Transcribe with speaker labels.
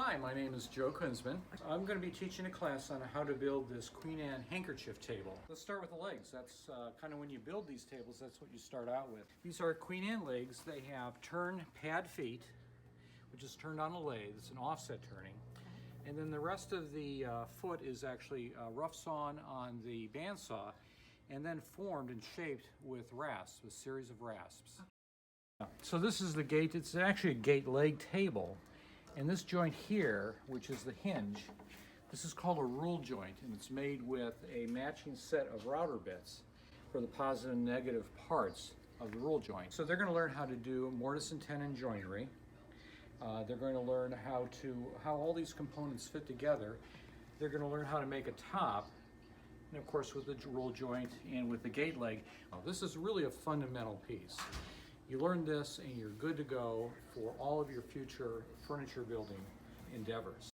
Speaker 1: Hi, my name is Joe Kunzman. I'm going to be teaching a class on how to build this Queen Anne handkerchief table. Let's start with the legs. That's kind of when you build these tables, that's what you start out with. These are Queen Anne legs. They have turn pad feet, which is turned on a lathe. It's an offset turning. And then the rest of the foot is actually rough sawn on the bandsaw and then formed and shaped with rasps, a series of rasps. So this is the gate. It's actually a gate leg table. And this joint here, which is the hinge, this is called a rule joint, and it's made with a matching set of router bits for the positive and negative parts of the rule joint. So they're going to learn how to do mortise and tenon joinery. They're going to learn how all these components fit together. They're going to learn how to make a top, and of course with the rule joint and with the gate leg. This is really a fundamental piece. You learn this and you're good to go for all of your future furniture building endeavors.